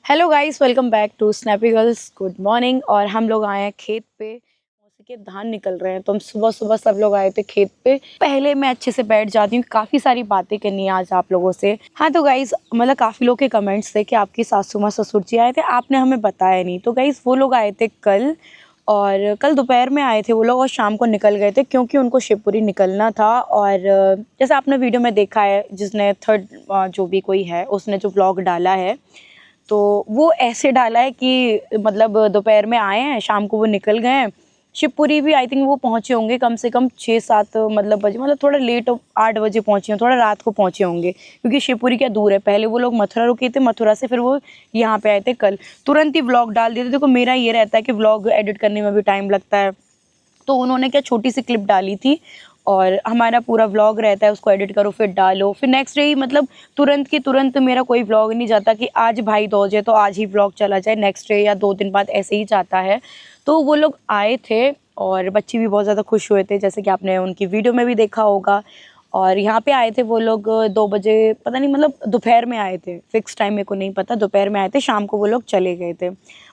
Hello guys, welcome back to snappy girls. Good morning. और हम लोग आए हैं खेत पे। मौसी के धान निकल रहे हैं तो हम सुबह सुबह सब लोग आए थे खेत पे। पहले मैं अच्छे से बैठ जाती हूँ, काफ़ी सारी बातें करनी है आज आप लोगों से। हाँ तो गाइस, मतलब काफ़ी लोग के कमेंट्स थे कि आपकी सासू माँ ससुर जी आए थे, आपने हमें बताया नहीं। तो गाइस वो लोग आए थे कल, और कल दोपहर में आए थे वो लोग और शाम को निकल गए थे क्योंकि उनको शिवपुरी निकलना था। और जैसे आपने वीडियो में देखा है, जिसने थर्ड जो भी कोई है उसने जो व्लॉग डाला है, तो वो ऐसे डाला है कि मतलब दोपहर में आए हैं, शाम को वो निकल गए हैं। शिवपुरी भी आई थिंक वो पहुँचे होंगे कम से कम 6-7 मतलब बजे, मतलब थोड़ा लेट 8 बजे पहुँचे हैं, थोड़ा रात को पहुँचे होंगे क्योंकि शिवपुरी क्या दूर है। पहले वो लोग मथुरा रुके थे, मथुरा से फिर वो यहाँ पे आए थे कल। तुरंत ही व्लॉग डाल दिए थे। देखो मेरा ये रहता है कि व्लॉग एडिट करने में भी टाइम लगता है, तो उन्होंने क्या छोटी सी क्लिप डाली थी और हमारा पूरा व्लॉग रहता है, उसको एडिट करो फिर डालो, फिर नेक्स्ट डे ही मतलब तुरंत की तुरंत मेरा कोई व्लॉग नहीं जाता कि आज भाई दूज है तो आज ही व्लॉग चला जाए, नेक्स्ट डे या 2 दिन बाद ऐसे ही जाता है। तो वो लोग आए थे और बच्चे भी बहुत ज़्यादा खुश हुए थे, जैसे कि आपने उनकी वीडियो में भी देखा होगा। और यहाँ पे आए थे वो लोग 2 बजे, पता नहीं मतलब दोपहर में आए थे, फिक्स टाइम मेरे को नहीं पता, दोपहर में आए थे, शाम को वो लोग चले गए थे।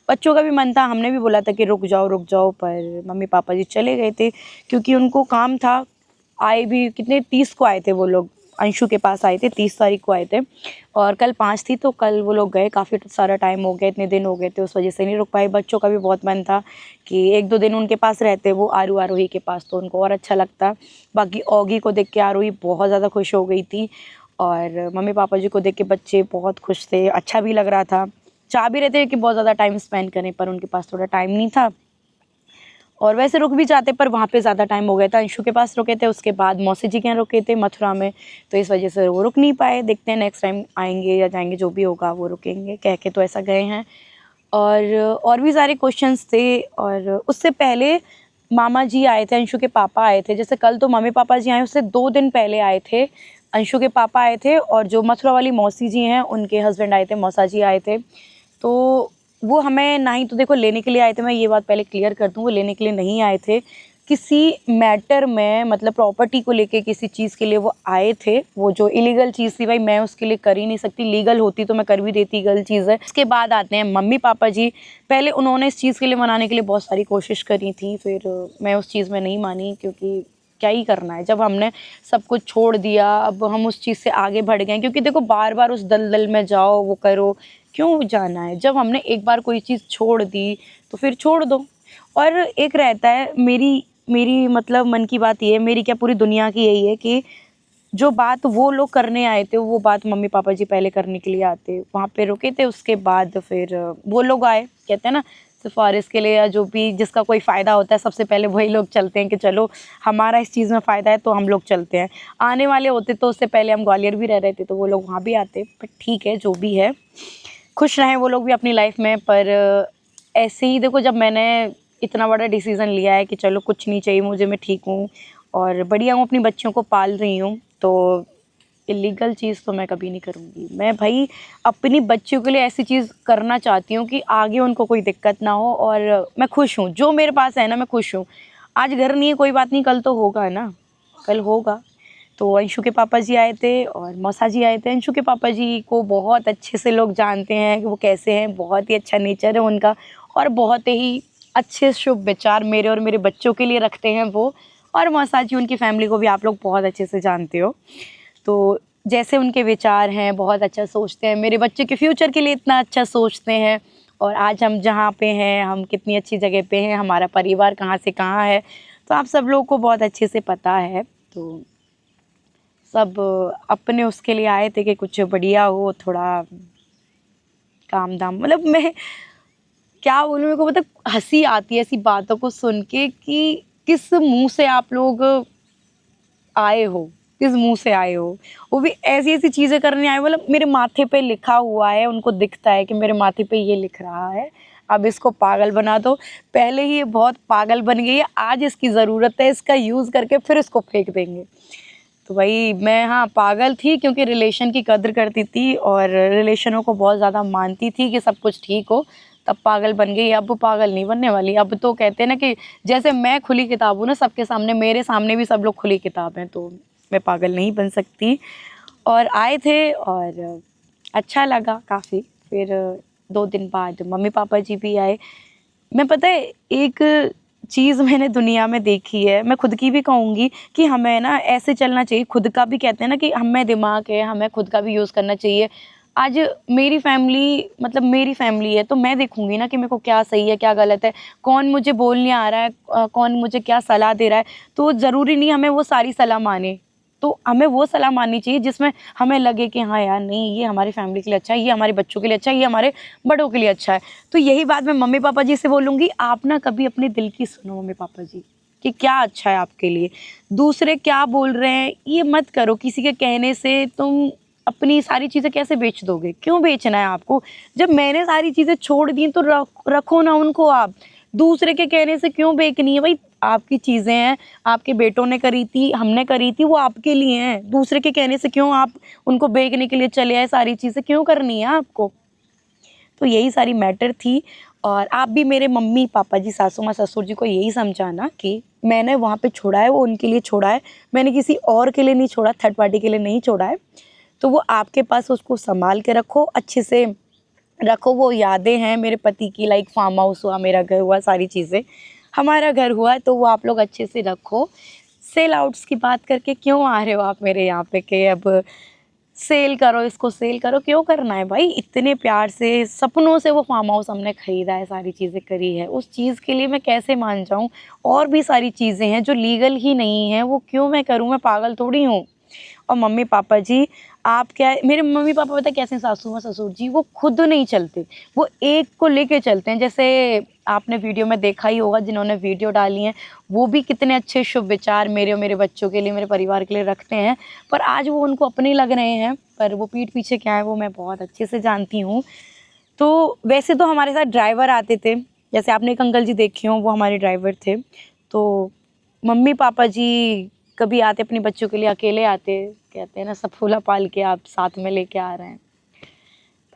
बच्चों का भी मन था, हमने भी बोला था कि रुक जाओ, पर मम्मी पापा जी चले गए थे क्योंकि उनको काम था। आए भी कितने 30 को आए थे वो लोग, अंशु के पास आए थे, 30 तारीख को आए थे और कल 5 थी, तो कल वो लोग गए। काफ़ी सारा टाइम हो गया, इतने दिन हो गए थे, उस वजह से नहीं रुक पाए। बच्चों का भी बहुत मन था कि 1-2 दिन उनके पास रहते वो आरोही के पास, तो उनको और अच्छा लगता। बाकी ऑगी को देख के आरोही बहुत ज़्यादा खुश हो गई थी और मम्मी पापा जी को देख के बच्चे बहुत खुश थे, अच्छा भी लग रहा था। चाह भी रहे थे कि बहुत ज़्यादा टाइम स्पेंड करें, पर उनके पास थोड़ा टाइम नहीं था और वैसे रुक भी जाते पर वहाँ पे ज़्यादा टाइम हो गया था। अंशु के पास रुके थे, उसके बाद मौसी जी के यहाँ रुके थे मथुरा में, तो इस वजह से वो रुक नहीं पाए। देखते हैं नेक्स्ट टाइम आएंगे या जाएंगे, जो भी होगा वो रुकेंगे, कह के तो ऐसा गए हैं। और भी सारे क्वेश्चंस थे। और उससे पहले मामा जी आए थे, अंशु के पापा आए थे। जैसे कल तो मम्मी पापा जी आए, उससे 2 दिन पहले आए थे अंशु के पापा आए थे, और जो मथुरा वाली मौसी जी हैं उनके हस्बैंड आए थे, मौसा जी आए थे। तो वो हमें ना ही तो देखो लेने के लिए आए थे, मैं ये बात पहले क्लियर कर दूँ, वो लेने के लिए नहीं आए थे। किसी मैटर में, मतलब प्रॉपर्टी को लेके किसी चीज़ के लिए वो आए थे। वो जो इलीगल चीज़ थी भाई, मैं उसके लिए कर ही नहीं सकती, लीगल होती तो मैं कर भी देती, गलत चीज़ है। उसके बाद आते हैं मम्मी पापा जी। पहले उन्होंने इस चीज़ के लिए मनाने के लिए बहुत सारी कोशिश करी थी, फिर मैं उस चीज़ में नहीं मानी क्योंकि क्या ही करना है। जब हमने सब कुछ छोड़ दिया, अब हम उस चीज़ से आगे बढ़ गए, क्योंकि देखो बार बार उस दलदल में जाओ, वो करो, क्यों जाना है। जब हमने एक बार कोई चीज़ छोड़ दी तो फिर छोड़ दो। और एक रहता है, मेरी मेरी मतलब मन की बात ये है, मेरी क्या पूरी दुनिया की यही है कि जो बात वो लोग करने आए थे वो बात मम्मी पापा जी पहले करने के लिए आते, वहाँ पे रुके थे, उसके बाद फिर वो लोग आए। कहते हैं ना, सिफारिश के लिए या जो भी जिसका कोई फ़ायदा होता है, सबसे पहले वही लोग चलते हैं कि चलो हमारा इस चीज़ में फ़ायदा है तो हम लोग चलते हैं। आने वाले होते तो उससे पहले हम ग्वालियर भी रह रहे थे तो वो लोग वहाँ भी आते, बट ठीक है जो भी है, खुश रहें वो लोग भी अपनी लाइफ में। पर ऐसे ही देखो, जब मैंने इतना बड़ा डिसीज़न लिया है कि चलो कुछ नहीं चाहिए मुझे, मैं ठीक हूँ और बढ़िया हूँ, अपनी बच्चियों को पाल रही हूँ, तो इलीगल चीज़ तो मैं कभी नहीं करूँगी। मैं भाई अपनी बच्चियों के लिए ऐसी चीज़ करना चाहती हूँ कि आगे उनको कोई दिक्कत ना हो, और मैं खुश हूँ जो मेरे पास है ना, मैं खुश हूँ। आज घर नहीं है कोई बात नहीं, कल तो होगा ना, कल होगा। तो अंशु के पापा जी आए थे और मौसा जी आए थे। अंशु के पापा जी को बहुत अच्छे से लोग जानते हैं कि वो कैसे हैं, बहुत ही अच्छा नेचर है उनका और बहुत ही अच्छे शुभ विचार मेरे और मेरे बच्चों के लिए रखते हैं वो। और मौसा जी, उनकी फैमिली को भी आप लोग बहुत अच्छे से जानते हो, तो जैसे उनके विचार हैं, बहुत अच्छा सोचते हैं, मेरे बच्चे के फ्यूचर के लिए इतना अच्छा सोचते हैं। और आज हम जहाँ पे हैं, हम कितनी अच्छी जगह पे हैं, हमारा परिवार कहाँ से कहाँ है, तो आप सब लोगों को बहुत अच्छे से पता है। तो सब अपने उसके लिए आए थे कि कुछ बढ़िया हो, थोड़ा काम धाम, मतलब मैं क्या बोलूँ, मेरे को मतलब हंसी आती है ऐसी बातों को सुन के कि किस मुंह से आप लोग आए हो, किस मुंह से आए हो। वो भी ऐसी ऐसी चीज़ें करने आए, मतलब मेरे माथे पे लिखा हुआ है, उनको दिखता है कि मेरे माथे पे ये लिख रहा है, अब इसको पागल बना दो। पहले ही ये बहुत पागल बन गई है, आज इसकी ज़रूरत है, इसका यूज़ करके फिर इसको फेंक देंगे। तो वही मैं, हाँ पागल थी क्योंकि रिलेशन की कद्र करती थी और रिलेशनों को बहुत ज़्यादा मानती थी कि सब कुछ ठीक हो, तब पागल बन गई। अब पागल नहीं बनने वाली। अब तो कहते हैं ना कि जैसे मैं खुली किताब हूँ ना सबके सामने, मेरे सामने भी सब लोग खुली किताब हैं, तो मैं पागल नहीं बन सकती। और आए थे और अच्छा लगा काफ़ी। फिर 2 दिन बाद मम्मी पापा जी भी आए। मैं पता है एक चीज़ मैंने दुनिया में देखी है, मैं खुद की भी कहूँगी कि हमें ना ऐसे चलना चाहिए, खुद का भी कहते हैं ना कि हमें दिमाग है, हमें खुद का भी यूज़ करना चाहिए। आज मेरी फैमिली मतलब मेरी फैमिली है, तो मैं देखूँगी ना कि मेरे को क्या सही है, क्या गलत है, कौन मुझे बोलने आ रहा है कौन मुझे क्या सलाह दे रहा है, तो ज़रूरी नहीं हमें वो सारी सलाह माने। तो हमें वो सलाह माननी चाहिए जिसमें हमें लगे कि हाँ यार नहीं ये हमारी फैमिली के लिए अच्छा है, ये हमारे बच्चों के लिए अच्छा है, ये हमारे बड़ों के लिए अच्छा है। तो यही बात मैं मम्मी पापा जी से बोलूँगी, आप ना कभी अपने दिल की सुनो मम्मी पापा जी, कि क्या अच्छा है आपके लिए। दूसरे क्या बोल रहे हैं ये मत करो, किसी के कहने से तुम अपनी सारी चीज़ें कैसे बेच दोगे? क्यों बेचना है आपको? जब मैंने सारी चीज़ें छोड़ दी तो रखो ना उनको आप। दूसरे के कहने से क्यों बेचनी है भाई? आपकी चीज़ें हैं, आपके बेटों ने करी थी, हमने करी थी, वो आपके लिए हैं। दूसरे के कहने से क्यों आप उनको बेचने के लिए चले आए, सारी चीज़ें क्यों करनी है आपको? तो यही सारी मैटर थी और आप भी मेरे मम्मी पापा जी, सासू माँ, ससुर जी को यही समझाना कि मैंने वहाँ पे छोड़ा है, वो उनके लिए छोड़ा है। मैंने किसी और के लिए नहीं छोड़ा, थर्ड पार्टी के लिए नहीं छोड़ा है। तो वो आपके पास उसको सँभाल के रखो, अच्छे से रखो। वो यादें हैं मेरे पति की, लाइक फार्म हाउस हुआ, मेरा घर हुआ, सारी चीज़ें, हमारा घर हुआ, तो वो आप लोग अच्छे से रखो। सेल आउट्स की बात करके क्यों आ रहे हो आप मेरे यहाँ पे कि अब सेल करो, इसको सेल करो, क्यों करना है भाई? इतने प्यार से, सपनों से वो फार्म हाउस हमने खरीदा है, सारी चीज़ें करी है, उस चीज़ के लिए मैं कैसे मान जाऊँ? और भी सारी चीज़ें हैं जो लीगल ही नहीं है, वो क्यों मैं करूँ? मैं पागल थोड़ी हूँ। और मम्मी पापा जी, आप क्या, मेरे मम्मी पापा पता है कैसे हैं, सासू माँ ससुर जी, वो खुद नहीं चलते, वो एक को लेके चलते हैं। जैसे आपने वीडियो में देखा ही होगा, जिन्होंने वीडियो डाली हैं, वो भी कितने अच्छे शुभ विचार मेरे और मेरे बच्चों के लिए, मेरे परिवार के लिए रखते हैं। पर आज वो उनको अपने लग रहे हैं, पर वो पीठ पीछे क्या है वो मैं बहुत अच्छे से जानती हूँ। तो वैसे तो हमारे साथ ड्राइवर आते थे, जैसे आपने एक अंकल जी देखे हों, वो हमारे ड्राइवर थे। तो मम्मी पापा जी कभी आते अपने बच्चों के लिए, अकेले आते, कहते हैं ना सब फूला पाल के आप साथ में लेके आ रहे हैं।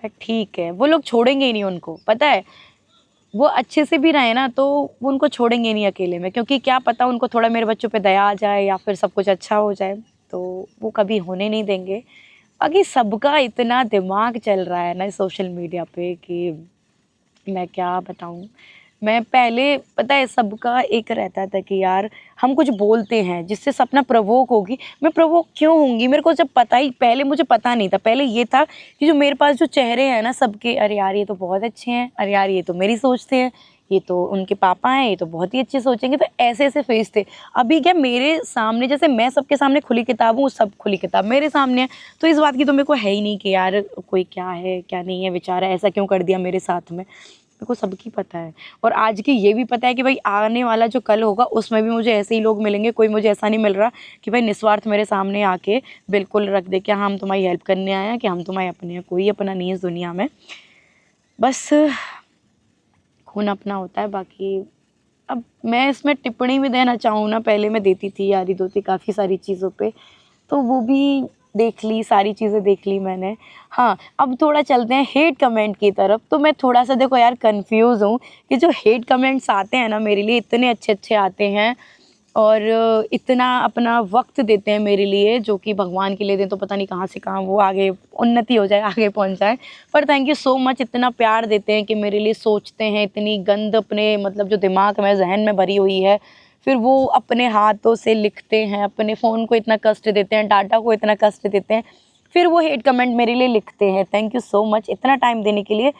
पर ठीक है, वो लोग छोड़ेंगे ही नहीं उनको, पता है? वो अच्छे से भी रहे ना तो वो उनको छोड़ेंगे नहीं अकेले में, क्योंकि क्या पता उनको थोड़ा मेरे बच्चों पे दया आ जाए या फिर सब कुछ अच्छा हो जाए, तो वो कभी होने नहीं देंगे। बाकी सबका इतना दिमाग चल रहा है ना सोशल मीडिया पे कि मैं क्या बताऊँ। मैं पहले पता है सबका एक रहता था कि यार हम कुछ बोलते हैं जिससे सपना प्रोवोक होगी, मैं प्रोवोक क्यों होंगी? मेरे को जब पता ही, पहले मुझे पता नहीं था, पहले ये था कि जो मेरे पास जो चेहरे हैं ना सबके, अरे यार ये तो बहुत अच्छे हैं, अरे यार ये तो मेरी सोच थे, ये तो उनके पापा हैं, ये तो बहुत ही अच्छे सोचेंगे, तो ऐसे-ऐसे फेस थे। अभी क्या मेरे सामने, जैसे मैं सबके सामने खुली किताब हूँ, सब खुली किताब मेरे सामने है, तो इस बात की तो मेरे को है ही नहीं कि यार कोई क्या है, क्या नहीं है, बेचारा ऐसा क्यों कर दिया मेरे साथ में। मेरे को सबकी पता है और आज की ये भी पता है कि भाई आने वाला जो कल होगा उसमें भी मुझे ऐसे ही लोग मिलेंगे। कोई मुझे ऐसा नहीं मिल रहा कि भाई निस्वार्थ मेरे सामने आके बिल्कुल रख दे कि हाँ हम तुम्हारी हेल्प करने आए हैं, कि हम तुम्हारे अपने हैं। कोई अपना नहीं है इस दुनिया में, बस खून अपना होता है। बाकी अब मैं इसमें टिप्पणी भी देना चाहूँ ना, पहले मैं देती थी यारी दोस्ती काफ़ी सारी चीज़ों पे, तो वो भी देख ली, सारी चीज़ें देख ली मैंने। हाँ, अब थोड़ा चलते हैं हेट कमेंट की तरफ। तो मैं थोड़ा-सा देखो यार कन्फ्यूज़ हूँ कि जो हेट कमेंट्स आते हैं ना मेरे लिए, इतने अच्छे-अच्छे आते हैं और इतना अपना वक़्त देते हैं मेरे लिए, जो कि भगवान के लिए दें तो पता नहीं कहाँ से कहाँ वो आगे उन्नति हो जाए, आगे पहुँच जाए। पर थैंक यू सो मच, इतना प्यार देते हैं कि मेरे लिए सोचते हैं, इतनी गंद अपने मतलब जो दिमाग में, ज़हन में भरी हुई है, फिर वो अपने हाथों से लिखते हैं, अपने फ़ोन को इतना कष्ट देते हैं, डाटा को इतना कष्ट देते हैं, फिर वो हेट कमेंट मेरे लिए लिखते हैं। थैंक यू सो मच इतना टाइम देने के लिए।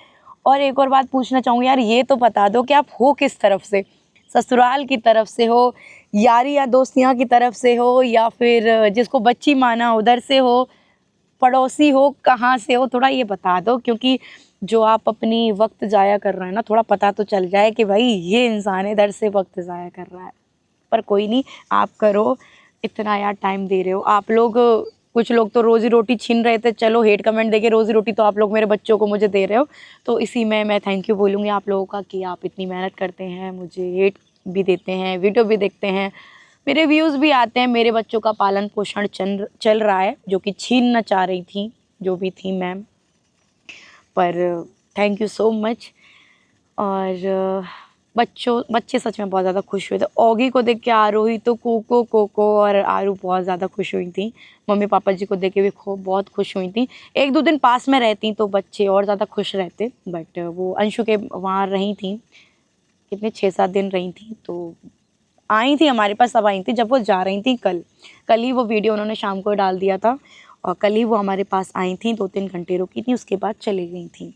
और एक और बात पूछना चाहूँगी यार, ये तो बता दो कि आप हो किस तरफ से? ससुराल की तरफ से हो, यारी या दोस्तियाँ की तरफ से हो, या फिर जिसको बच्ची माना उधर से हो, पड़ोसी हो, कहाँ से हो? थोड़ा ये बता दो, क्योंकि जो आप अपनी वक़्त ज़ाया कर रहे हैं ना, थोड़ा पता तो चल जाए कि भाई ये इंसान इधर से वक़्त ज़ाया कर रहा है। पर कोई नहीं, आप करो, इतना यार टाइम दे रहे हो। आप लोग, कुछ लोग तो रोज़ी-रोटी छीन रहे थे, चलो हेट कमेंट देके रोज़ी-रोटी तो आप लोग मेरे बच्चों को मुझे दे रहे हो। तो इसी में मैं थैंक यू बोलूँगी आप लोगों का कि आप इतनी मेहनत करते हैं, मुझे हेट भी देते हैं, वीडियो भी देखते हैं, मेरे व्यूज़ भी आते हैं, मेरे बच्चों का पालन-पोषण चल रहा है, जो कि छीनना चाह रही थी, जो भी थी मैम। पर थैंक यू सो मच। और बच्चे सच में बहुत ज़्यादा खुश हुए थे। ऑगी को देख के आरोही तो कोको कोको और आरू बहुत ज़्यादा खुश हुई थी। मम्मी पापा जी को देख के भी खूब बहुत खुश हुई थी। 1-2 दिन पास में रहती तो बच्चे और ज़्यादा खुश रहते, बट वो अंशु के वहाँ रही थी, कितने 6-7 दिन रही थी, तो आई थी हमारे पास तब आई थी जब वो जा रही थी कल ही वो वीडियो उन्होंने शाम को डाल दिया था और कल ही वो हमारे पास आई थी, 2-3 घंटे रुकी थी, उसके बाद चली गई थी।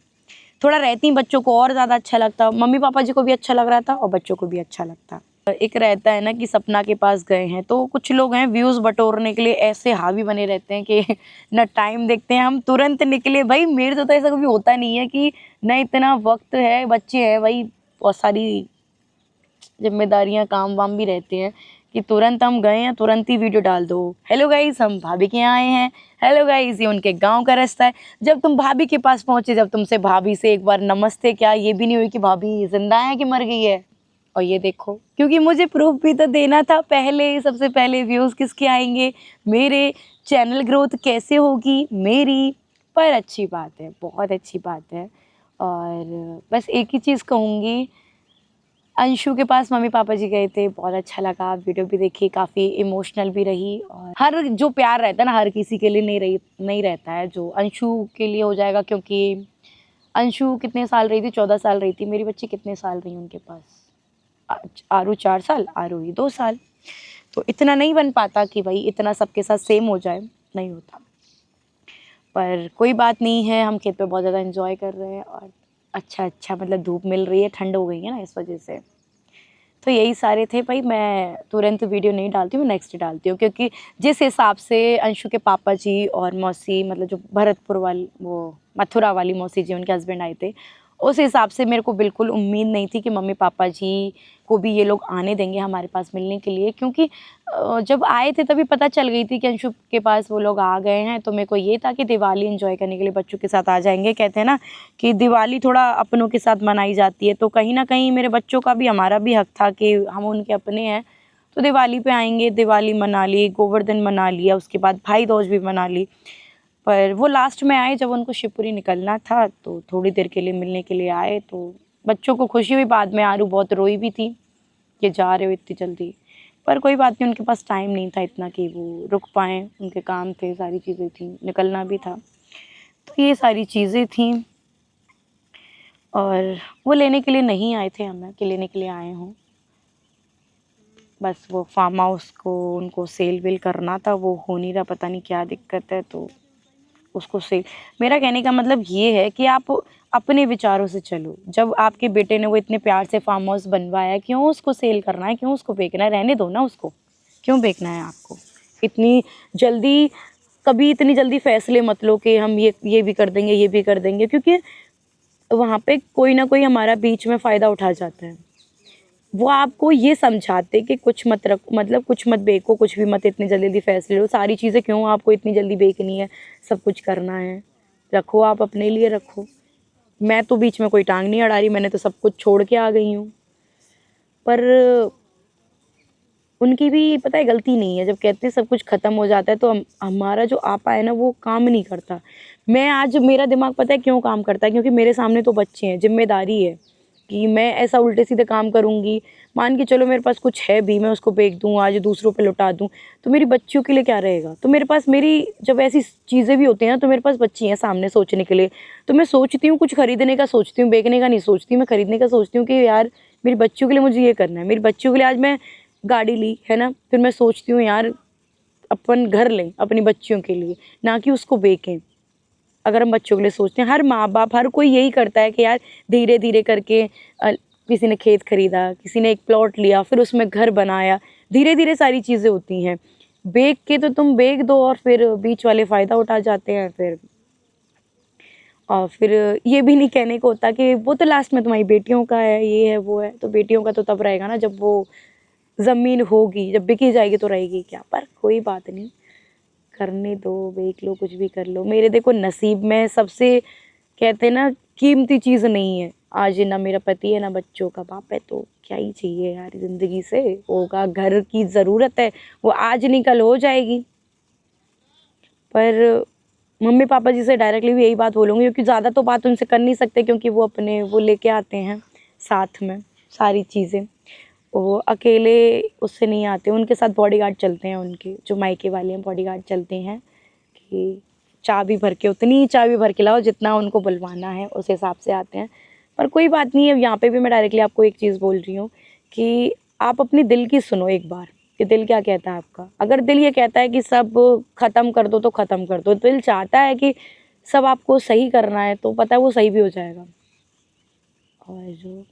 थोड़ा रहती बच्चों को और ज़्यादा अच्छा लगता, मम्मी पापा जी को भी अच्छा लग रहा था और बच्चों को भी अच्छा लगता। एक रहता है ना कि सपना के पास गए हैं, तो कुछ लोग हैं व्यूज़ बटोरने के लिए ऐसे हावी बने रहते हैं कि ना टाइम देखते हैं, हम तुरंत निकले। भाई मेरे से तो ऐसा कभी होता नहीं है कि न इतना वक्त है, बच्चे हैं भाई, बहुत सारी जिम्मेदारियां काम वाम भी रहते हैं कि तुरंत हम गए हैं तुरंत ही वीडियो डाल दो। हेलो गाइस, हम भाभी के यहाँ आए हैं। हेलो गाइस, ये उनके गांव का रास्ता है। जब तुम भाभी के पास पहुंचे, जब तुमसे भाभी से एक बार नमस्ते क्या ये भी नहीं हुई कि भाभी जिंदा है कि मर गई है। और ये देखो, क्योंकि मुझे प्रूफ भी तो देना था, पहले सबसे पहले व्यूज़ किसके आएंगे, मेरे चैनल ग्रोथ कैसे होगी मेरी। पर अच्छी बात है, बहुत अच्छी बात है। और बस एक ही चीज़ कहूँगी, अंशु के पास मम्मी पापा जी गए थे, बहुत अच्छा लगा, वीडियो भी देखी, काफ़ी इमोशनल भी रही। और हर जो प्यार रहता है ना, हर किसी के लिए नहीं रहता है जो अंशु के लिए हो जाएगा, क्योंकि अंशु कितने साल रही थी, 14 साल रही थी। मेरी बच्ची कितने साल रही उनके पास, आरू 4 साल, आरोही 2 साल। तो इतना नहीं बन पाता कि भाई इतना सबके साथ सेम हो जाए, नहीं होता। पर कोई बात नहीं है, हम खेत पे बहुत ज़्यादा एंजॉय कर रहे हैं और अच्छा मतलब धूप मिल रही है, ठंड हो गई है ना इस वजह से। तो यही सारे थे भाई, मैं तुरंत वीडियो नहीं डालती हूँ, नेक्स्ट डालती हूँ, क्योंकि जिस हिसाब से अंशु के पापा जी और मौसी, मतलब जो भरतपुर वाली, वो मथुरा वाली मौसी जी, उनके हस्बैंड आए थे, उस हिसाब से मेरे को बिल्कुल उम्मीद नहीं थी कि मम्मी पापा जी को भी ये लोग आने देंगे हमारे पास मिलने के लिए, क्योंकि जब आए थे तभी पता चल गई थी कि अंशु के पास वो लोग आ गए हैं। तो मेरे को ये था कि दिवाली एंजॉय करने के लिए बच्चों के साथ आ जाएंगे। कहते हैं ना कि दिवाली थोड़ा अपनों के साथ मनाई जाती है, तो कहीं ना कहीं मेरे बच्चों का भी, हमारा भी हक था कि हम उनके अपने हैं, तो दिवाली पे आएंगे, दिवाली मना ली, गोवर्धन मना लिया, उसके बाद भाई दूज भी मना ली। पर वो लास्ट में आए जब उनको शिवपुरी निकलना था, तो थोड़ी देर के लिए मिलने के लिए आए, तो बच्चों को खुशी हुई। बाद में आरू बहुत रोई भी थी कि जा रहे हो इतनी जल्दी, पर कोई बात नहीं, उनके पास टाइम नहीं था इतना कि वो रुक पाएँ, उनके काम थे, सारी चीज़ें थी, निकलना भी था, तो ये सारी चीज़ें थी। और वो लेने के लिए नहीं आए थे, हमें कि लेने के लिए आए हों, बस वो फार्म हाउस को उनको सेल वेल करना था, वो हो नहीं रहा, पता नहीं क्या दिक्कत है, तो उसको सेल। मेरा कहने का मतलब ये है कि आप अपने विचारों से चलो। जब आपके बेटे ने वो इतने प्यार से फार्म हाउस बनवाया, क्यों उसको सेल करना है, क्यों उसको बेचना है, रहने दो ना उसको, क्यों बेचना है आपको इतनी जल्दी। कभी इतनी जल्दी फैसले मत लो कि हम ये भी कर देंगे, ये भी कर देंगे, क्योंकि वहाँ पे कोई ना कोई हमारा बीच में फ़ायदा उठा जाता है। वो आपको ये समझाते कि कुछ मत रख, मतलब कुछ मत बेचो, कुछ भी मत इतनी जल्दी फैसले लो, सारी चीज़ें क्यों आपको इतनी जल्दी बेचनी है, सब कुछ करना है, रखो आप अपने लिए रखो। मैं तो बीच में कोई टांग नहीं अड़ा रही, मैंने तो सब कुछ छोड़ के आ गई हूँ। पर उनकी भी पता है गलती नहीं है, जब कहते हैं सब कुछ ख़त्म हो जाता है, तो हमारा जो आपा है ना वो काम नहीं करता। मैं आज, मेरा दिमाग पता है क्यों काम करता है, क्योंकि मेरे सामने तो बच्चे हैं, जिम्मेदारी है कि मैं ऐसा उल्टे सीधे काम करूँगी, मान के चलो मेरे पास कुछ है भी, मैं उसको बेच दूँ, आज दूसरों पे लौटा दूँ, तो मेरी बच्चियों के लिए क्या रहेगा। तो मेरे पास, मेरी जब ऐसी चीज़ें भी होती हैं ना, तो मेरे पास बच्ची हैं सामने सोचने के लिए, तो मैं सोचती हूँ, कुछ खरीदने का सोचती हूँ, बेचने का नहीं सोचती, मैं खरीदने का सोचती हूँ कि यार मेरी बच्चियों के लिए मुझे ये करना है। मेरी बच्चियों के लिए आज मैं गाड़ी ली है ना, फिर मैं सोचती हूँ यार अपन घर लें अपनी बच्चियों के लिए, ना कि उसको बेचें। अगर हम बच्चों के लिए सोचते हैं, हर माँ बाप, हर कोई यही करता है कि यार धीरे धीरे करके किसी ने खेत खरीदा, किसी ने एक प्लॉट लिया, फिर उसमें घर बनाया, धीरे धीरे सारी चीज़ें होती हैं। बेच के तो तुम बेच दो और फिर बीच वाले फ़ायदा उठा जाते हैं फिर। और फिर ये भी नहीं कहने को होता कि वो तो लास्ट में तुम्हारी बेटियों का है, ये है वो है, तो बेटियों का तो तब रहेगा ना जब वो ज़मीन होगी, जब बिकी जाएगी तो रहेगी क्या। पर कोई बात नहीं, करने दो, बेच लो, कुछ भी कर लो। मेरे देखो नसीब में सबसे, कहते हैं ना, कीमती चीज़ नहीं है आज, ना मेरा पति है ना बच्चों का बाप है, तो क्या ही चाहिए यार ज़िंदगी से। होगा, घर की ज़रूरत है, वो आज नहीं कल हो जाएगी। पर मम्मी पापा जी से डायरेक्टली भी यही बात बोलूँगी, क्योंकि ज़्यादा तो बात उनसे कर नहीं सकते, क्योंकि वो अपने वो लेके आते हैं साथ में। सारी चीज़ें। वो अकेले उससे नहीं आते, उनके साथ बॉडीगार्ड चलते हैं, उनके जो मायके वाले हैं बॉडीगार्ड चलते हैं कि चाबी भर के, उतनी ही चाबी भर के लाओ जितना उनको बुलवाना है, उस हिसाब से आते हैं। पर कोई बात नहीं है, यहाँ पे भी मैं डायरेक्टली आपको एक चीज़ बोल रही हूँ कि आप अपनी दिल की सुनो एक बार, कि दिल क्या कहता है आपका। अगर दिल ये कहता है कि सब ख़त्म कर दो तो ख़त्म कर दो, दिल चाहता है कि सब आपको सही करना है तो पता है वो सही भी हो जाएगा। और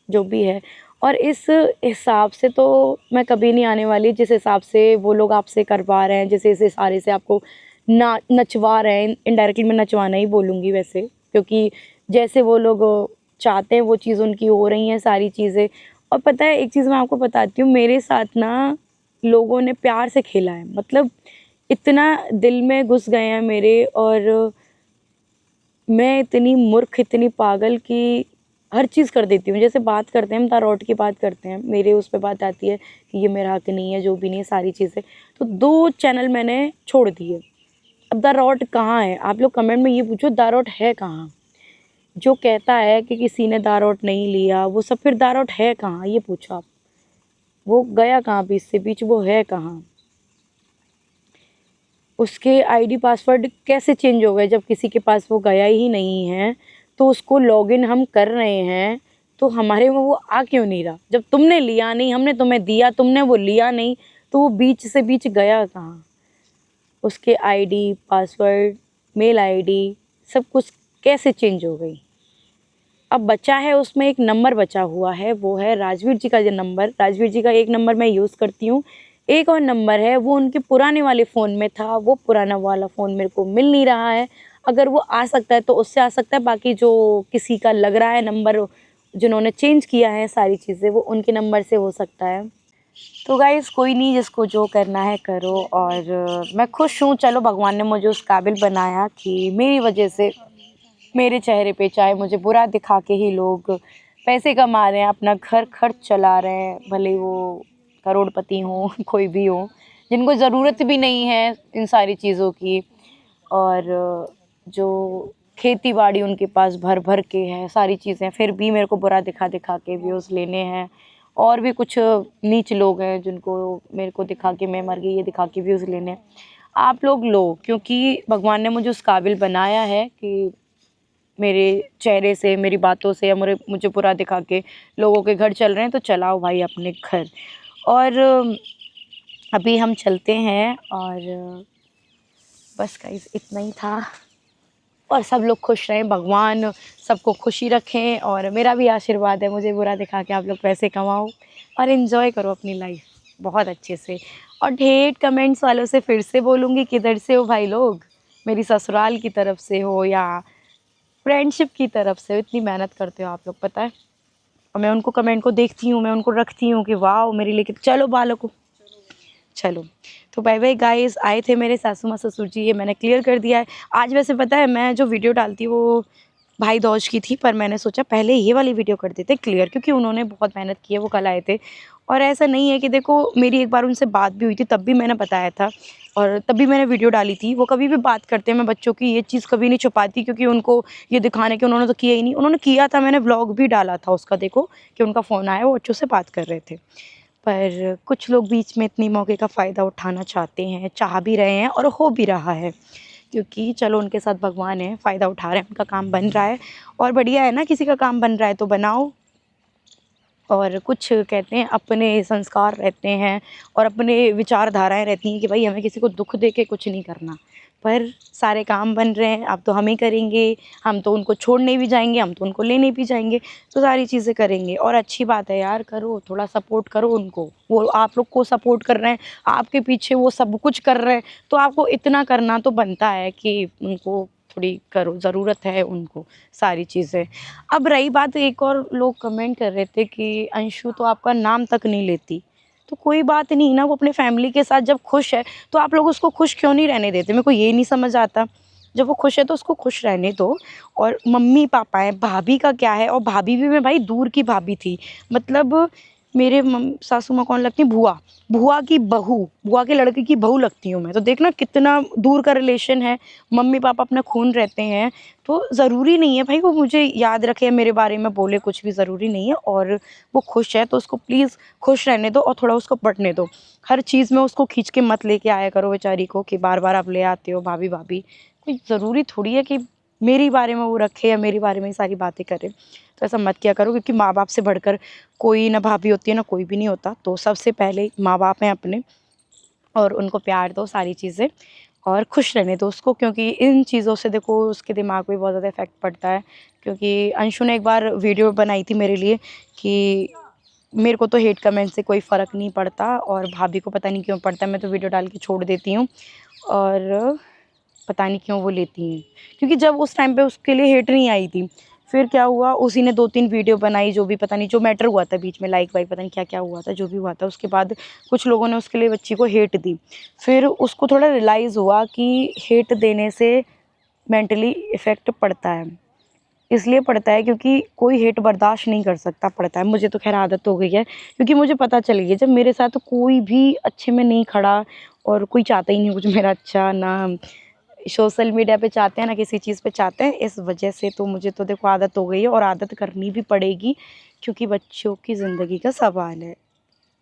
जो भी है, और इस हिसाब से तो मैं कभी नहीं आने वाली जिस हिसाब से वो लोग आपसे करवा रहे हैं, जिस इशारे से आपको ना नचवा रहे हैं। इनडायरेक्टली मैं नचवाना ही बोलूँगी वैसे, क्योंकि जैसे वो लोग चाहते हैं वो चीज़ उनकी हो रही हैं सारी चीज़ें। और पता है एक चीज़ मैं आपको बताती हूँ, मेरे साथ ना लोगों ने प्यार से खेला है, मतलब इतना दिल में घुस गए हैं मेरे। और मैं इतनी मूर्ख, इतनी पागल कि हर चीज़ कर देती हूँ। जैसे बात करते हैं हम, तारोट की बात करते हैं, मेरे उस पे बात आती है कि ये मेरा हक नहीं है, जो भी नहीं है सारी चीज़ें, तो 2 चैनल मैंने छोड़ दिए। अब द रॉट कहाँ है? आप लोग कमेंट में ये पूछो द रॉट है कहाँ? जो कहता है कि किसी ने द रॉट नहीं लिया, वो सब फिर द रॉट है कहाँ? ये पूछो आप। वो गया कहाँ बीच से बीच, वो है कहाँ? उसके आईडी पासवर्ड कैसे चेंज हो गए जब किसी के पास वो गया ही नहीं है? तो उसको लॉगिन हम कर रहे हैं, तो हमारे में वो आ क्यों नहीं रहा? जब तुमने लिया नहीं, हमने तुम्हें दिया, तुमने वो लिया नहीं, तो वो बीच से बीच गया कहाँ? उसके आईडी, पासवर्ड, मेल आईडी सब कुछ कैसे चेंज हो गई? अब बचा है उसमें एक नंबर बचा हुआ है, वो है राजवीर जी का जो नंबर। राजवीर जी का एक नंबर मैं यूज़ करती हूँ, एक और नंबर है वो उनके पुराने वाले फ़ोन में था, वो पुराना वाला फ़ोन मेरे को मिल नहीं रहा है। अगर वो आ सकता है तो उससे आ सकता है, बाकी जो किसी का लग रहा है नंबर, जिन्होंने चेंज किया है सारी चीज़ें, वो उनके नंबर से हो सकता है। तो गाइज़ कोई नहीं, जिसको जो करना है करो। और मैं खुश हूँ, चलो भगवान ने मुझे उस काबिल बनाया कि मेरी वजह से मेरे चेहरे पे चाहे मुझे बुरा दिखा के ही लोग पैसे कमा रहे हैं, अपना घर खर्च चला रहे हैं, भले वो करोड़पति हों कोई भी हो, जिनको ज़रूरत भी नहीं है इन सारी चीज़ों की। और जो खेती बाड़ी उनके पास भर भर के है सारी चीज़ें, फिर भी मेरे को बुरा दिखा दिखा के व्यूज़ लेने हैं। और भी कुछ नीच लोग हैं जिनको मेरे को दिखा के मैं मर गई ये दिखा के व्यूज़ लेने हैं। आप लोग लो, क्योंकि भगवान ने मुझे उस काबिल बनाया है कि मेरे चेहरे से, मेरी बातों से, या मुझे बुरा दिखा के लोगों के घर चल रहे हैं, तो चलाओ भाई अपने घर। और अभी हम चलते हैं, और बस गाइस इतना ही था। और सब लोग खुश रहें, भगवान सबको खुशी रखें, और मेरा भी आशीर्वाद है, मुझे बुरा दिखा के आप लोग पैसे कमाओ और एंजॉय करो अपनी लाइफ बहुत अच्छे से। और ढेर कमेंट्स वालों से फिर से बोलूँगी, किधर से हो भाई लोग, मेरी ससुराल की तरफ से हो या फ्रेंडशिप की तरफ से, इतनी मेहनत करते हो आप लोग, पता है। और मैं उनको कमेंट को देखती हूँ, मैं उनको रखती हूँ कि वाह मेरे लिए, चलो बालकों चलो। तो बाय बाय गाइस, आए थे मेरे सासू माँ ससुर जी, ये मैंने क्लियर कर दिया है आज। वैसे पता है मैं जो वीडियो डालती हूँ वो भाई दूज की थी, पर मैंने सोचा पहले ये वाली वीडियो कर देते क्लियर, क्योंकि उन्होंने बहुत मेहनत की है, वो कल आए थे। और ऐसा नहीं है कि देखो, मेरी एक बार उनसे बात भी हुई थी, तब भी मैंने बताया था और तब भी मैंने वीडियो डाली थी। वो कभी भी बात करते हैं, मैं बच्चों की ये चीज़ कभी नहीं छुपाती, क्योंकि उनको ये दिखाने के उन्होंने तो किया ही नहीं। उन्होंने किया था, मैंने व्लॉग भी डाला था उसका, देखो कि उनका फ़ोन आया, वो बच्चों से बात कर रहे थे। पर कुछ लोग बीच में इतनी मौके का फ़ायदा उठाना चाहते हैं, चाह भी रहे हैं और हो भी रहा है, क्योंकि चलो उनके साथ भगवान है, फ़ायदा उठा रहे हैं, उनका काम बन रहा है और बढ़िया है ना, किसी का काम बन रहा है तो बनाओ। और कुछ कहते हैं अपने संस्कार रहते हैं और अपने विचारधाराएँ रहती हैं कि भाई हमें किसी को दुःख दे के कुछ नहीं करना। पर सारे काम बन रहे हैं, अब तो हम ही करेंगे, हम तो उनको छोड़ने भी जाएँगे, हम तो उनको लेने भी जाएँगे, तो सारी चीज़ें करेंगे। और अच्छी बात है यार, करो, थोड़ा सपोर्ट करो उनको। वो आप लोग को सपोर्ट कर रहे हैं, आपके पीछे वो सब कुछ कर रहे हैं, तो आपको इतना करना तो बनता है कि उनको थोड़ी करो, ज़रूरत है उनको सारी चीज़ें। अब रही बात, एक और लोग कमेंट कर रहे थे कि अंशु तो आपका नाम तक नहीं लेती। तो कोई बात नहीं ना, वो अपने फैमिली के साथ जब खुश है, तो आप लोग उसको खुश क्यों नहीं रहने देते? मेरे को ये नहीं समझ आता। जब वो खुश है तो उसको खुश रहने दो। और मम्मी-पापा हैं, भाभी का क्या है? और भाभी भी मैं भाई दूर की भाभी थी। मतलब मेरे सासू माँ कौन लगती हैं, बुआ, बुआ की बहू, बुआ के लड़के की बहू लगती हूँ मैं। तो देखना कितना दूर का रिलेशन है, मम्मी पापा अपना खून रहते हैं। तो ज़रूरी नहीं है भाई वो मुझे याद रखे या मेरे बारे में बोले, कुछ भी ज़रूरी नहीं है। और वो खुश है तो उसको प्लीज़ खुश रहने दो और थोड़ा उसको पढ़ने दो। हर चीज़ में उसको खींच के मत लेके आया करो बेचारी को कि बार बार आप ले आते हो भाभी भाभी। कोई ज़रूरी थोड़ी है कि मेरे बारे में वो रखे या मेरे बारे में ही सारी बातें करे। तो ऐसा मत किया करो, क्योंकि माँ बाप से बढ़कर कोई ना भाभी होती है ना कोई भी नहीं होता। तो सबसे पहले माँ बाप हैं अपने, और उनको प्यार दो, सारी चीज़ें, और खुश रहने दो उसको, क्योंकि इन चीज़ों से देखो उसके दिमाग पे बहुत ज़्यादा इफ़ेक्ट पड़ता है। क्योंकि अंशु ने एक बार वीडियो बनाई थी मेरे लिए कि मेरे को तो हेट कमेंट से कोई फ़र्क नहीं पड़ता और भाभी को पता नहीं क्यों पड़ता है, मैं तो वीडियो डाल के छोड़ देती हूँ। और पता नहीं क्यों वो लेती हैं, क्योंकि जब उस टाइम पे उसके लिए हेट नहीं आई थी, फिर क्या हुआ, उसी ने 2-3 वीडियो बनाई, जो भी पता नहीं जो मैटर हुआ था बीच में, लाइक वाइक पता नहीं क्या-क्या हुआ था, जो भी हुआ था, उसके बाद कुछ लोगों ने उसके लिए बच्ची को हेट दी। फिर उसको थोड़ा रियलाइज़ हुआ कि हेट देने से मेंटली इफ़ेक्ट पड़ता है। इसलिए पड़ता है क्योंकि कोई हेट बर्दाश्त नहीं कर सकता, पड़ता है। मुझे तो ख़ैर आदत हो गई है, क्योंकि मुझे पता चल गई है जब मेरे साथ कोई भी अच्छे में नहीं खड़ा और कोई चाहता ही नहीं कुछ मेरा अच्छा, ना सोशल मीडिया पे चाहते हैं ना किसी चीज़ पे चाहते हैं, इस वजह से तो मुझे तो देखो आदत हो गई है और आदत करनी भी पड़ेगी, क्योंकि बच्चों की ज़िंदगी का सवाल है।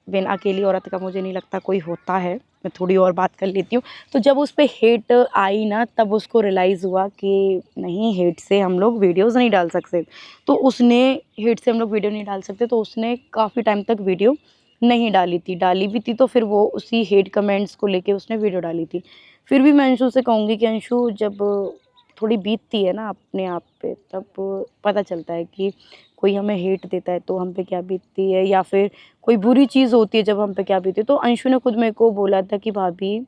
बिन अकेली औरत का मुझे नहीं लगता कोई होता है। मैं थोड़ी और बात कर लेती हूँ। तो जब उस पे हेट आई ना, तब उसको रियलाइज़ हुआ कि नहीं, हेट से हम लोग वीडियोज़ नहीं डाल सकते। तो उसने हेट से हम लोग वीडियो नहीं डाल सकते, तो उसने काफ़ी टाइम तक वीडियो नहीं डाली थी। डाली भी थी तो फिर वो उसी हेट कमेंट्स को लेके उसने वीडियो डाली थी। फिर भी मैं अंशु से कहूँगी कि अंशु, जब थोड़ी बीतती है ना अपने आप पे, तब पता चलता है कि कोई हमें हेट देता है तो हम पे क्या बीतती है, या फिर कोई बुरी चीज़ होती है जब हम पे क्या बीतती है। तो अंशु ने खुद मेरे को बोला था कि भाभी,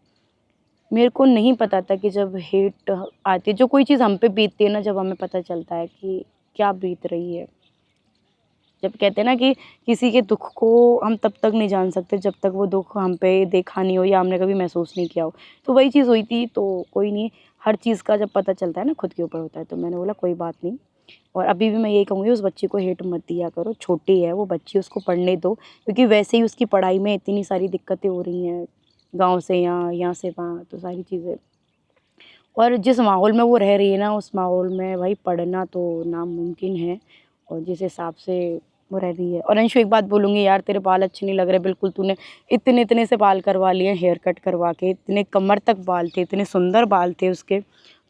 मेरे को नहीं पता था कि जब हेट आती है, जो कोई चीज़ हम पे बीतती है ना, जब हमें पता चलता है कि क्या बीत रही है। जब कहते हैं ना कि किसी के दुःख को हम तब तक नहीं जान सकते जब तक वो दुःख हम पे देखा नहीं हो या हमने कभी महसूस नहीं किया हो। तो वही चीज़ हुई थी, तो कोई नहीं, हर चीज़ का जब पता चलता है ना खुद के ऊपर होता है। तो मैंने बोला कोई बात नहीं, और अभी भी मैं यही कहूँगी, उस बच्ची को हेट मत दिया करो, छोटी है वो बच्ची, उसको पढ़ने दो, क्योंकि वैसे ही उसकी पढ़ाई में इतनी सारी दिक्कतें हो रही हैं, गाँव से यहाँ, यहाँ से वहाँ, तो सारी चीज़ें। और जिस माहौल में वो रह रही है ना, उस माहौल में भाई पढ़ना तो नामुमकिन है, और जिस हिसाब से वो रह रही है। और अंशु, एक बात बोलूँगी यार, तेरे बाल अच्छे नहीं लग रहे बिल्कुल, तूने इतने-इतने से बाल करवा लिए, हेयर कट करवा के, इतने कमर तक बाल थे, इतने सुंदर बाल थे उसके,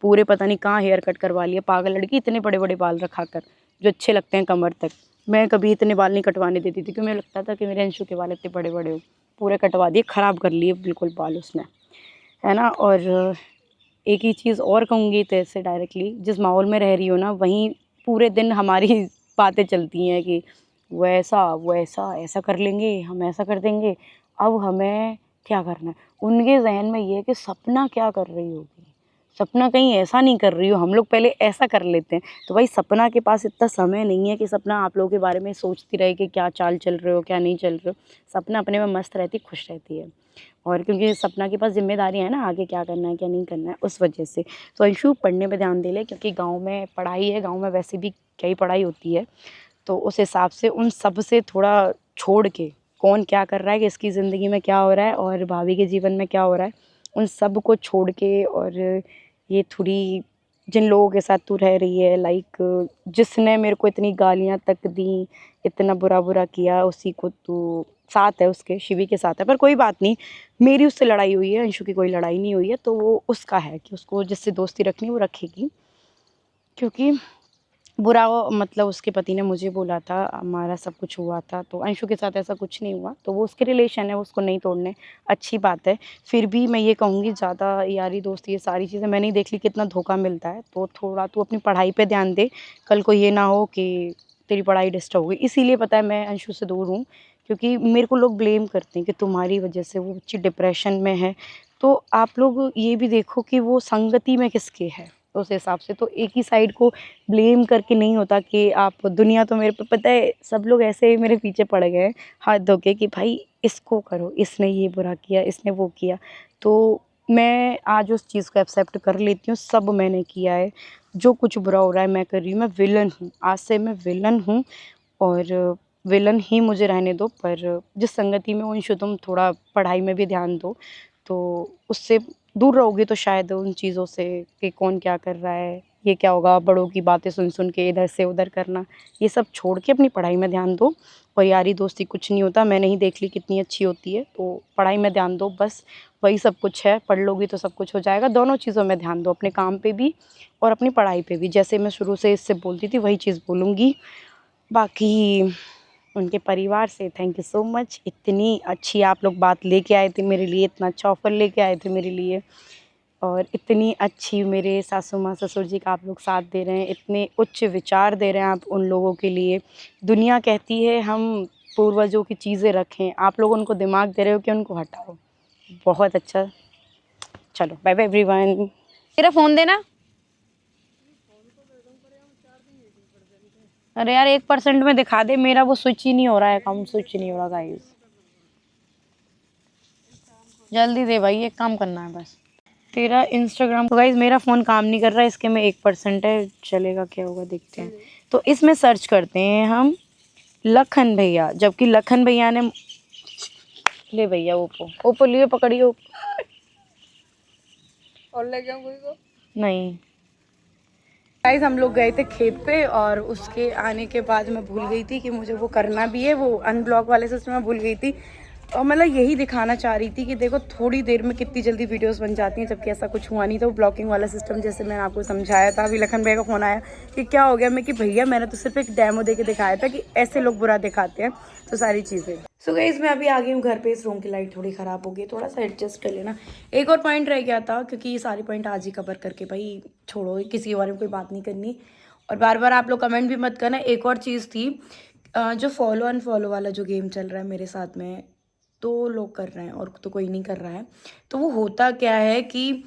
पूरे पता नहीं कहाँ हेयर कट करवा लिए, पागल लड़की, इतने बड़े-बड़े बाल रखा कर, जो अच्छे लगते हैं कमर तक। मैं कभी इतने बाल नहीं कटवाने देती थी, क्योंकि मुझे लगता था कि मेरे अंशु के बाल इतने बड़े-बड़े हो, पूरे कटवा दिए, ख़राब कर लिए बिल्कुल बाल उसने, है ना। और एक ही चीज़ और कहूँगी तेरे से डायरेक्टली, जिस माहौल में रह रही हो ना, वहीं पूरे दिन हमारी बातें चलती हैं कि वो ऐसा, वो ऐसा, ऐसा कर लेंगे, हम ऐसा कर देंगे। अब हमें क्या करना है? उनके ज़हन में ये है कि सपना क्या कर रही होगी? सपना कहीं ऐसा नहीं कर रही हो, हम लोग पहले ऐसा कर लेते हैं। तो भाई सपना के पास इतना समय नहीं है कि सपना आप लोगों के बारे में सोचती रहे कि क्या चाल चल रहे हो, क्या नहीं चल रहे हो। सपना अपने में मस्त रहती, खुश रहती है। और क्योंकि सपना के पास ज़िम्मेदारियाँ हैं ना, आगे क्या करना है, क्या नहीं करना है, उस वजह से। तो अंशु, पढ़ने पे ध्यान दे ले, क्योंकि गाँव में पढ़ाई है, गाँव में वैसे भी क्या ही पढ़ाई होती है। तो उस हिसाब से उन सब से थोड़ा छोड़ के, कौन क्या कर रहा है, किसकी ज़िंदगी में क्या हो रहा है और भाभी के जीवन में क्या हो रहा है, उन सब को छोड़ के, और ये थोड़ी जिन लोगों के साथ तू रह रही है, लाइक जिसने मेरे को इतनी गालियाँ तक दी, इतना बुरा-बुरा किया, उसी को तू साथ है उसके, शिवी के साथ है। पर कोई बात नहीं, मेरी उससे लड़ाई हुई है, अंशु की कोई लड़ाई नहीं हुई है, तो वो उसका है कि उसको जिससे दोस्ती रखनी है वो रखेगी। क्योंकि बुरा वो, मतलब उसके पति ने मुझे बोला था, हमारा सब कुछ हुआ था, तो अंशु के साथ ऐसा कुछ नहीं हुआ, तो वो उसके रिलेशन है, वो उसको नहीं तोड़ने, अच्छी बात है। फिर भी मैं ये कहूँगी, ज़्यादा यारी दोस्ती ये सारी चीज़ें मैंने ही देख ली कितना धोखा मिलता है, तो थोड़ा तू अपनी पढ़ाई पे ध्यान दे, कल को ये ना हो कि तेरी पढ़ाई डिस्टर्ब हो गई। इसीलिए पता है मैं अंशु से दूर हूँ, क्योंकि मेरे को लोग ब्लेम करते हैं कि तुम्हारी वजह से वो बच्ची डिप्रेशन में है। तो आप लोग ये भी देखो कि वो संगति में किसके है, उस हिसाब से। तो एक ही साइड को ब्लेम करके नहीं होता कि आप, दुनिया तो मेरे पे, पता है सब लोग ऐसे ही मेरे पीछे पड़ गए हैं हाथ धो के कि भाई इसको करो, इसने ये बुरा किया, इसने वो किया। तो मैं आज उस चीज़ को एक्सेप्ट कर लेती हूँ, सब मैंने किया है, जो कुछ बुरा हो रहा है मैं कर रही हूँ, मैं विलन हूँ, आज से मैं विलन हूँ। और विलन ही मुझे रहने दो, पर जिस संगति में अंशु तुम थोड़ा पढ़ाई में भी ध्यान दो, तो उससे दूर रहोगे तो शायद उन चीज़ों से कि कौन क्या कर रहा है, ये क्या होगा, बड़ों की बातें सुन सुन के इधर से उधर करना, ये सब छोड़ के अपनी पढ़ाई में ध्यान दो। और यारी दोस्ती कुछ नहीं होता, मैंने ही देख ली कितनी अच्छी होती है, तो पढ़ाई में ध्यान दो बस, वही सब कुछ है। पढ़ लोगी तो सब कुछ हो जाएगा। दोनों चीज़ों में ध्यान दो, अपने काम पे भी और अपनी पढ़ाई पे भी। जैसे मैं शुरू से इससे बोलती थी वही चीज़ बोलूँगी। बाकी उनके परिवार से थैंक यू सो मच, इतनी अच्छी आप लोग बात लेके आए थे मेरे लिए, इतना अच्छा ऑफ़र लेके आए थे मेरे लिए, और इतनी अच्छी मेरे सासू माँ ससुर जी का आप लोग साथ दे रहे हैं, इतने उच्च विचार दे रहे हैं आप उन लोगों के लिए। दुनिया कहती है हम पूर्वजों की चीज़ें रखें, आप लोग उनको दिमाग दे रहे हो कि उनको हटाओ। बहुत अच्छा। चलो बाय बाय एवरीवन। मेरा फ़ोन देना। अरे यार 1% में दिखा दे, मेरा वो स्विच ही नहीं हो रहा है, अकाउंट स्विच नहीं हो रहा गाइस। जल्दी दे भाई, एक काम करना है बस। तेरा इंस्टाग्राम, तो गाइस मेरा फ़ोन काम नहीं कर रहा है, इसके में 1% है, चलेगा क्या होगा देखते हैं। तो इसमें सर्च करते हैं हम लखन भैया, जबकि लखन भैया ने ले भैया ओप्पो, ओप्पो लिए पकड़िए और ले जाऊँ कोई को? नहीं गाइस, हम लोग गए थे खेत पे और उसके आने के बाद मैं भूल गई थी कि मुझे वो करना भी है, वो अनब्लॉक वाले सिस्टम में भूल गई थी। और मतलब यही दिखाना चाह रही थी कि देखो थोड़ी देर में कितनी जल्दी वीडियोस बन जाती हैं, जबकि ऐसा कुछ हुआ नहीं था। वो ब्लॉकिंग वाला सिस्टम जैसे मैंने आपको समझाया था। अभी लखन भैया का फ़ोन आया कि क्या हो गया, मैं कि भैया मैंने तो सिर्फ एक डेमो दे के दिखाया था कि ऐसे लोग बुरा दिखाते हैं, तो सारी चीज़ें। सो गाइस मैं अभी आ गई हूँ घर पे। इस रूम की लाइट थोड़ी ख़राब हो गई, थोड़ा सा एडजस्ट कर लेना। एक और पॉइंट रह गया था, क्योंकि ये सारे पॉइंट आज ही कवर करके भाई छोड़ो, किसी के बारे में कोई बात नहीं करनी। और बार बार आप लोग कमेंट भी मत करना। एक और चीज़ थी, जो फॉलो अनफॉलो वाला जो गेम चल रहा है मेरे साथ में, तो लोग कर रहे हैं और तो कोई नहीं कर रहा है। तो वो होता क्या है कि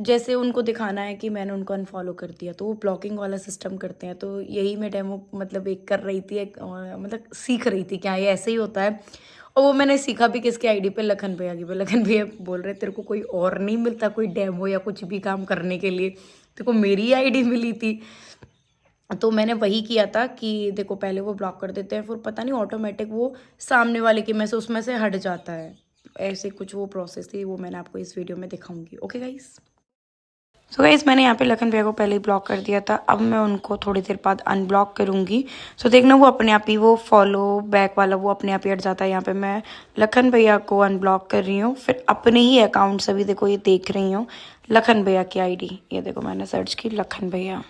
जैसे उनको दिखाना है कि मैंने उनको अनफॉलो कर दिया, तो वो ब्लॉकिंग वाला सिस्टम करते हैं। तो यही मैं डेमो मतलब एक कर रही थी, मतलब सीख रही थी क्या ये ऐसे ही होता है। और वो मैंने सीखा भी किसके आईडी पे, लखन भैया की पे। लखन भैया बोल रहे तेरे को कोई और नहीं मिलता कोई डेमो या कुछ भी काम करने के लिए, तेरे को मेरी आईडी मिली थी। तो मैंने वही किया था कि देखो पहले वो ब्लॉक कर देते हैं, फिर पता नहीं ऑटोमेटिक वो सामने वाले के में से उसमें से हट जाता है। ऐसे कुछ वो प्रोसेस थी, वो मैंने आपको इस वीडियो में दिखाऊंगी। Okay guys. सो गाइस मैंने यहाँ पे लखन भैया को पहले ही ब्लॉक कर दिया था, अब मैं उनको थोड़ी देर बाद अनब्लॉक करूँगी। सो देखना वो अपने आप ही वो फॉलो बैक वाला वो अपने आप ही हट जाता है। यहाँ पे मैं लखन भैया को अनब्लॉक कर रही हूँ, फिर अपने ही अकाउंट से भी देखो ये देख रही हूँ लखन भैया की आईडी। ये देखो मैंने सर्च की लखन भैया,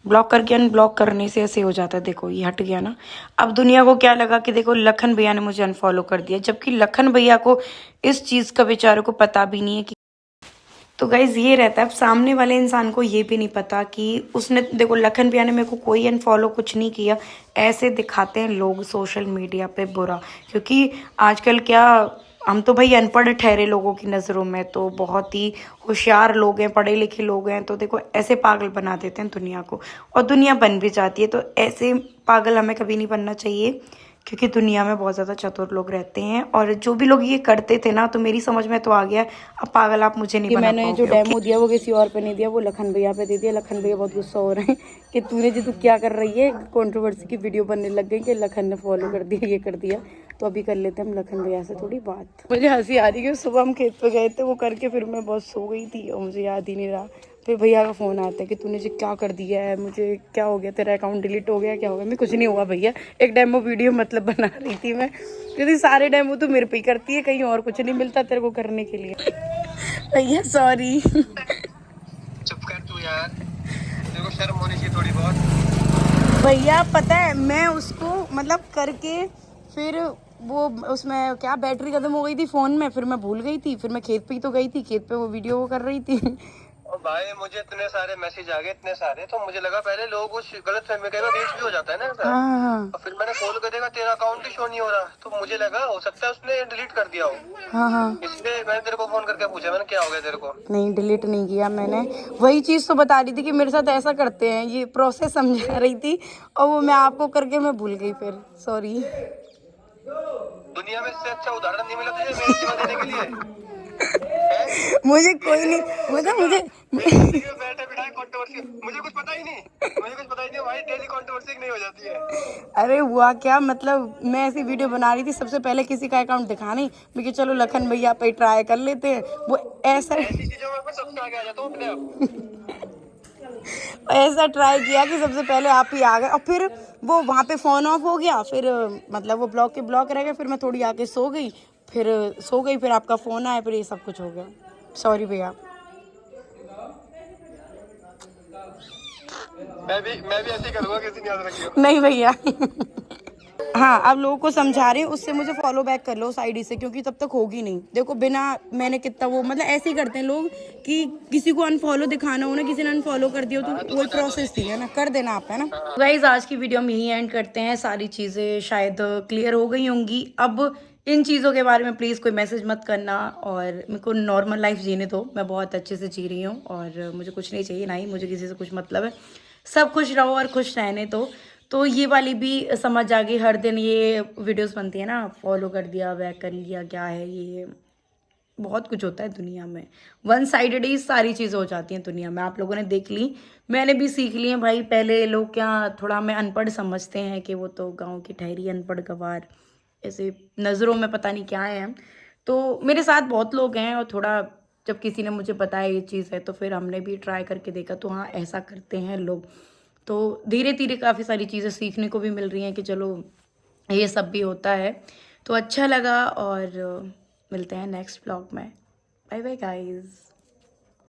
ब्लॉक करके अनब्लॉक करने से ऐसे हो जाता है। देखो ये हट गया ना। अब दुनिया को क्या लगा कि देखो लखन भैया ने मुझे अनफॉलो कर दिया, जबकि लखन भैया को इस चीज़ का बेचारे को पता भी नहीं है कि। तो गाइज ये रहता है, अब सामने वाले इंसान को ये भी नहीं पता कि उसने देखो लखन भैया ने मेरे को कोई अनफॉलो कुछ नहीं किया। ऐसे दिखाते हैं लोग सोशल मीडिया पे बुरा, क्योंकि आजकल क्या हम तो भाई अनपढ़ ठहरे लोगों की नज़रों में, तो बहुत ही होशियार लोग हैं, पढ़े लिखे लोग हैं, तो देखो ऐसे पागल बना देते हैं दुनिया को, और दुनिया बन भी जाती है। तो ऐसे पागल हमें कभी नहीं बनना चाहिए, क्योंकि दुनिया में बहुत ज़्यादा चतुर लोग रहते हैं। और जो भी लोग ये करते थे ना, तो मेरी समझ में तो आ गया, अब पागल आप मुझे नहीं बना पाओगे। मैंने जो डेमो दिया वो किसी और पे नहीं दिया, वो लखन भैया पे दे दिया। लखन भैया बहुत गुस्सा हो रहे हैं कि तूने जी तू क्या कर रही है, कंट्रोवर्सी की वीडियो बनने लग गई कि लखन ने फॉलो कर दिया, ये कर दिया। तो अभी कर लेते हैं हम लखन भैया से थोड़ी बात। मुझे हंसी आ रही है, सुबह हम खेत पे गए थे, वो करके फिर मैं बहुत सो गई थी और मुझे याद ही नहीं रहा। फिर भैया का फ़ोन आता है कि तूने जी क्या कर दिया है, मुझे क्या हो गया, तेरा अकाउंट डिलीट हो गया, क्या हो गया। मैं कुछ नहीं हुआ भैया, एक डेमो वीडियो मतलब बना रही थी मैं, क्योंकि सारे डेमो तो मेरे पे ही करती है, कहीं और कुछ नहीं मिलता तेरे को करने के लिए। भैया सॉरी। चुप कर तू यार, तेरे को शर्म होनी चाहिए थोड़ी बहुत। भैया पता है मैं उसको मतलब करके फिर वो उसमें क्या बैटरी खत्म हो गई थी फ़ोन में, फिर मैं भूल गई थी, फिर मैं खेत पे ही तो गई थी, खेत पे वो वीडियो वो कर रही थी। और भाई मुझे इतने सारे मैसेज आ गए, इतने सारे, तो मुझे लगा पहले लोग कुछ गलत फहमी कई बार रीच भी हो जाता है ना ऐसा। हाँ। और फिर मैंने खोल कर देखा तेरा अकाउंट ही शो नहीं हो रहा, तो मुझे लगा हो सकता है उसने डिलीट कर दिया हो। हाँ। इसलिए मैंने तेरे को फोन करके पूछा, मैंने क्या हो गया तेरे को। नहीं डिलीट नहीं किया मैंने, वही चीज़ तो बता रही थी कि मेरे साथ ऐसा करते हैं, ये प्रोसेस समझा रही थी और वो मैं आपको करके मैं भूल गई, फिर सॉरी। दुनिया में इससे अच्छा उदाहरण नहीं मिला तुझे मेरी सेवा देने के लिए। मुझे कोई नहीं, मतलब मुझे बैठे बिठाए कंट्रोवर्सी, मुझे कुछ पता ही नहीं भाई, डेली कंट्रोवर्सी नहीं हो जाती है। अरे हुआ क्या, मतलब मैं ऐसी वीडियो बना रही थी, सबसे पहले किसी का अकाउंट दिखा नहीं, मैं कि चलो लखन भैया पे ट्राई कर लेते हैं। वो ऐसा ऐसी चीजों में मैं सबसे आगे आ जाता हूँ अपने आप। ऐसा ट्राई किया कि सबसे पहले आप ही आ गए, और फिर वो वहाँ पे फ़ोन ऑफ हो गया, फिर मतलब वो ब्लॉक के ब्लॉक रह गए, फिर मैं थोड़ी आके सो गई, फिर आपका फ़ोन आया, फिर ये सब कुछ हो गया। सॉरी भैया। मैं भी ऐसे ही करूंगा, किसी ने याद रखियो। नहीं भैया। हाँ, अब लोगों को समझा रही हूँ, उससे मुझे फॉलो बैक कर लो उस आईडी से, क्योंकि तब तक होगी नहीं। देखो बिना मैंने कितना वो, मतलब ऐसे ही करते हैं लोग कि किसी को अनफॉलो दिखाना हो ना, किसी ने अनफॉलो कर दिया तो वही प्रोसेस थी, है ना, कर देना आप, है ना। गाइस आज की वीडियो हम यहीं एंड करते हैं। सारी चीज़ें शायद क्लियर हो गई होंगी। अब इन चीज़ों के बारे में प्लीज़ कोई मैसेज मत करना, और मेरे को नॉर्मल लाइफ जीने दो। मैं बहुत अच्छे से जी रही हूँ और मुझे कुछ नहीं चाहिए, ना ही मुझे किसी से कुछ मतलब है। सब खुश रहो और खुश रहने दो। तो ये वाली भी समझ आ गई। हर दिन ये वीडियोस बनती है ना, फॉलो कर दिया, बैक कर लिया, क्या है ये, बहुत कुछ होता है दुनिया में। वन साइडेड ही सारी चीज़ें हो जाती हैं दुनिया में। आप लोगों ने देख ली, मैंने भी सीख ली है भाई। पहले लोग क्या थोड़ा हमें अनपढ़ समझते हैं कि वो तो गांव की ठहरी अनपढ़ गवार, ऐसे नज़रों में पता नहीं क्या है। तो मेरे साथ बहुत लोग हैं, और थोड़ा जब किसी ने मुझे बताया ये चीज़ है, तो फिर हमने भी ट्राई करके देखा, तो हाँ ऐसा करते हैं लोग। तो धीरे धीरे काफ़ी सारी चीज़ें सीखने को भी मिल रही हैं कि चलो ये सब भी होता है। तो अच्छा लगा, और मिलते हैं नेक्स्ट ब्लॉग में। Bye bye guys.